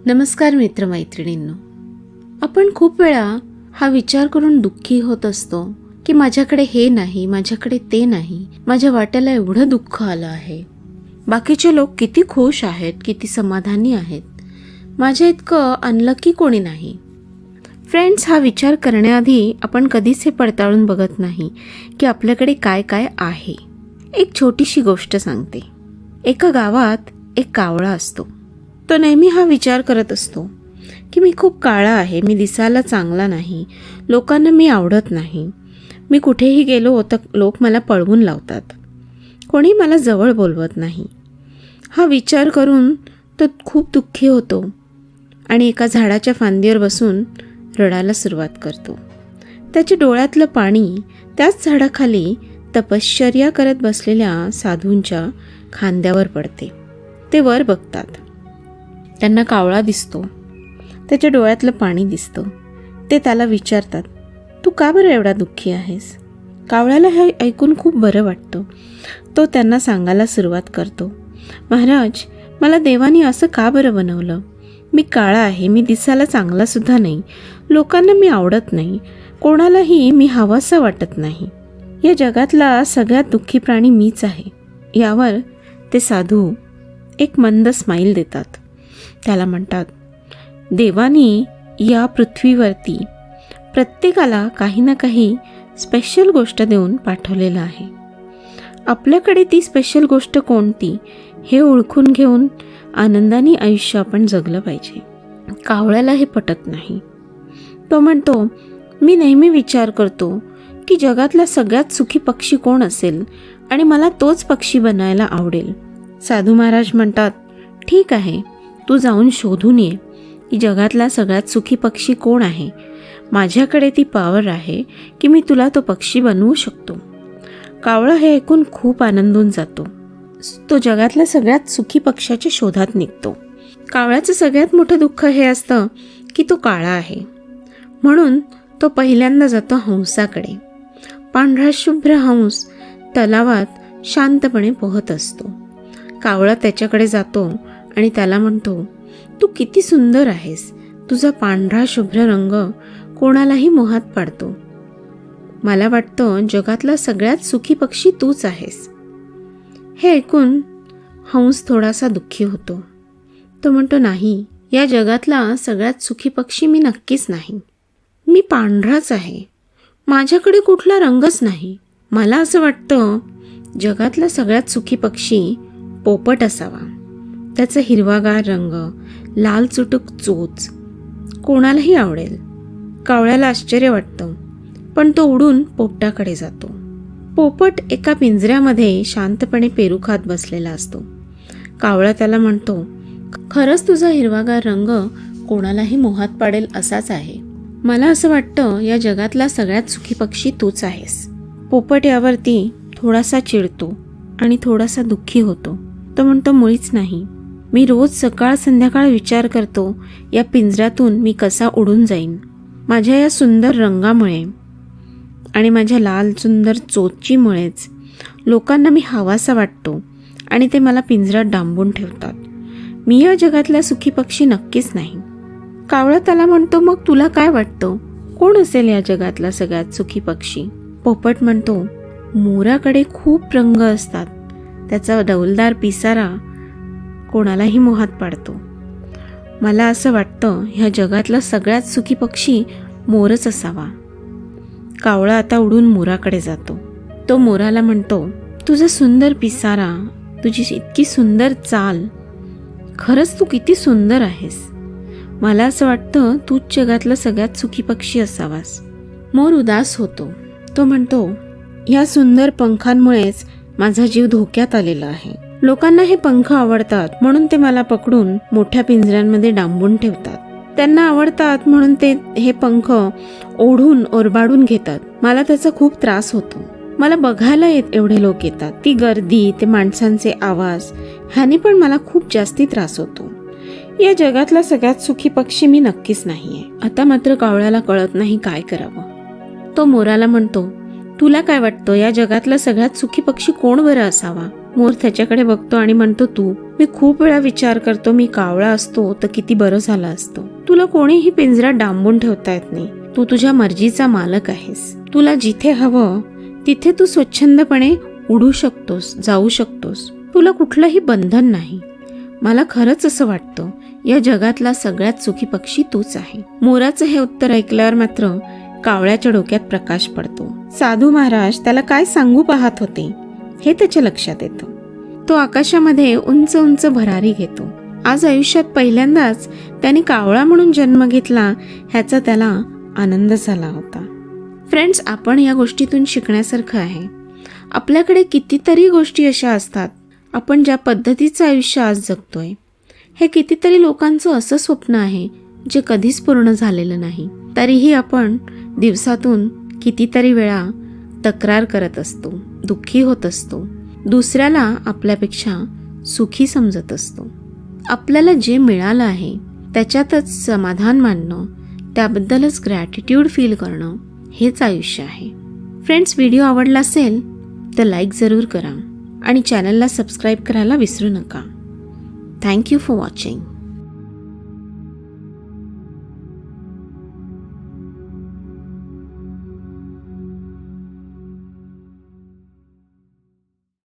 नमस्कार मित्रमैत्रिणींनो. आपण खूप वेळा हा विचार करून दुःखी होत असतो की माझ्याकडे हे नाही, माझ्याकडे ते नाही, माझ्या वाट्याला एवढं दुःख आलं आहे. बाकीचे लोक किती खुश आहेत, किती समाधानी आहेत, माझ्या इतकं अनलकी कोणी नाही. फ्रेंड्स, हा विचार करण्याआधी आपण कधीच हे पडताळून बघत नाही की आपल्याकडे काय काय आहे. एक छोटीशी गोष्ट सांगते. एका गावात एक कावळा असतो. तो नेहमी हा विचार करत असतो की मी खूप काळा आहे, मी दिसायला चांगला नाही, लोकांना मी आवडत नाही, मी कुठेही गेलो तर लोक मला पळवून लावतात, कोणी मला जवळ बोलवत नाही. हा विचार करून तो खूप दुःखी होतो आणि एका झाडाच्या फांदीवर बसून रडायला सुरुवात करतो. त्याच्या डोळ्यातलं पाणी त्याच झाडाखाली तपश्चर्या करत बसलेल्या साधूंच्या खांद्यावर पडते. ते वर बघतात. त्यांना कावळा दिसतो. त्याच्या डोळ्यातलं पाणी दिसतं. ते त्याला विचारतात, तू का बरं एवढा दुःखी आहेस? कावळ्याला हे ऐकून खूप बरं वाटतं. तो त्यांना सांगायला सुरुवात करतो, महाराज, मला देवाने असं का बरं बनवलं? मी काळा आहे, मी दिसायला चांगलासुद्धा नाही, लोकांना मी आवडत नाही, कोणालाही मी हवासा वाटत नाही, या जगातला सगळ्यात दुःखी प्राणी मीच आहे. यावर ते साधू एक मंद स्माईल देतात. त्याला म्हणतात, देवाने या पृथ्वीवरती प्रत्येकाला काही ना काही स्पेशल गोष्ट देऊन पाठवलेलं आहे. आपल्याकडे ती स्पेशल गोष्ट कोणती हे ओळखून घेऊन आनंदाने आयुष्य आपण जगलं पाहिजे. कावळ्याला हे पटत नाही. तो म्हणतो, मी नेहमी विचार करतो की जगातला सगळ्यात सुखी पक्षी कोण असेल आणि मला तोच पक्षी बनायला आवडेल. साधू महाराज म्हणतात, ठीक आहे, तू जाऊन शोधून ये की जगातला सगळ्यात सुखी पक्षी कोण आहे. माझ्याकडे ती पॉवर आहे की मी तुला तो पक्षी बनवू शकतो. कावळा हे ऐकून खूप आनंदून जातो. तो जगातल्या सगळ्यात सुखी पक्षाच्या शोधात निघतो. कावळ्याचं सगळ्यात मोठं दुःख हे असतं की तो काळा आहे. म्हणून तो पहिल्यांदा जातो हंसाकडे. पांढरा शुभ्र हंस तलावात शांतपणे पोहत असतो. कावळा त्याच्याकडे जातो आणि त्याला म्हणतो, तू किती सुंदर आहेस, तुझा पांढरा शुभ्र रंग कोणालाही मोहात पाडतो. मला वाटतं जगातला सगळ्यात सुखी पक्षी तूच आहेस. हे ऐकून हंस थोडासा दुःखी होतो. तो म्हणतो, नाही, या जगातला सगळ्यात सुखी पक्षी मी नक्कीच नाही. मी पांढराच आहे, माझ्याकडे कुठला रंगच नाही. मला असं वाटतं जगातला सगळ्यात सुखी पक्षी पोपट असावा. त्याचा हिरवागार रंग, लाल चुटूक चोच कोणालाही आवडेल. कावळ्याला आश्चर्य वाटतं, पण तो उडून पोपटाकडे जातो. पोपट एका पिंजऱ्यामध्ये शांतपणे पेरू खात बसलेला असतो. कावळा त्याला म्हणतो, खरंच तुझा हिरवागार रंग कोणालाही मोहात पाडेल असाच आहे. मला असं वाटतं या जगातला सगळ्यात सुखी पक्षी तूच आहेस. पोपट यावरती थोडासा चिडतो आणि थोडासा दुःखी होतो. तो म्हणतो, मुळीच नाही. मी रोज सकाळ संध्याकाळ विचार करतो या पिंजऱ्यातून मी कसा उडून जाईन. माझ्या या सुंदर रंगामुळे आणि माझ्या लाल सुंदर चोचीमुळेच लोकांना मी हवासा वाटतो आणि ते मला पिंजऱ्यात डांबून ठेवतात. मी या जगातला सुखी पक्षी नक्कीच नाही. कावळा त्याला म्हणतो, मग तुला काय वाटतं, कोण असेल या जगातला सगळ्यात सुखी पक्षी? पोपट म्हणतो, मोराकडे खूप रंग असतात, त्याचा डौलदार पिसारा कोणालाही मोहात पाडतो. मला असं वाटतं ह्या जगातला सगळ्यात सुखी पक्षी मोरच असावा. कावळा आता उडून मोराकडे जातो. तो मोराला म्हणतो, तुझा सुंदर पिसारा, तुझी इतकी सुंदर चाल, खरंच तू किती सुंदर आहेस. मला असं वाटतं तूच जगातला सगळ्यात सुखी पक्षी असावास. मोर उदास होतो. तो म्हणतो, ह्या सुंदर पंखांमुळेच माझा जीव धोक्यात आलेला आहे. लोकांना हे पंख आवडतात म्हणून ते मला पकडून मोठ्या पिंजऱ्यांमध्ये डांबून ठेवतात. त्यांना आवडतात म्हणून ते हे पंख ओढून ओरबाडून घेतात. मला त्याचा खूप त्रास होतो. मला बघायला एवढे लोक येतात, ती गर्दी, ते माणसांचे आवाज, ह्याने पण मला खूप जास्ती त्रास होतो. या जगातला सगळ्यात सुखी पक्षी मी नक्कीच नाहीये. आता मात्र कावळ्याला कळत नाही काय करावं. तो मोराला म्हणतो, तुला काय वाटतं या जगातला सगळ्यात सुखी पक्षी कोण बरं असावा? मोर त्याच्याकडे बघतो आणि म्हणतो, तू मी खूप वेळा विचार करतो मी कावळा असतो तर किती बरं झालं असतं. तुला कोणीही पिंजऱ्यात डांबून ठेवता येत नाही. तू तुझ्या मर्जीचा मालक आहेस. तुला जिथे हवं तिथे तू स्वच्छंदपणे उडू शकतोस, जाऊ शकतोस. तुला कुठलंही बंधन नाही. मला खरंच असं वाटतं या जगातला सगळ्यात सुखी पक्षी तूच आहे. मोराचं हे उत्तर ऐकल्यावर मात्र कावळ्याच्या डोक्यात प्रकाश पडतो. साधू महाराज त्याला काय सांगू पाहत होते हे त्याच्या लक्षात येतं. तो आकाशामध्ये उंच उंच भरारी घेतो. आज आयुष्यात पहिल्यांदाच त्याने कावळा म्हणून जन्म घेतला ह्याचा त्याला आनंद झाला होता. फ्रेंड्स, आपण या गोष्टीतून शिकण्यासारखं आहे. आपल्याकडे कितीतरी गोष्टी अशा असतात, आपण ज्या पद्धतीचं आयुष्य आज जगतोय हे कितीतरी लोकांचं असं स्वप्न आहे जे कधीच पूर्ण झालेलं नाही. तरीही आपण दिवसातून कितीतरी वेळा तक्रार करत असतो, दुःखी होत असतो, दुसऱ्याला आपल्यापेक्षा सुखी समजत असतो. आपल्याला जे मिळालं आहे त्याच्यातच समाधान मानणं, त्याबद्दलच ग्रॅटिट्यूड फील करणं हेच आयुष्य आहे. फ्रेंड्स, व्हिडिओ आवडला असेल तर लाईक जरूर करा आणि चॅनलला सबस्क्राईब करायला विसरू नका. Thank you for watching.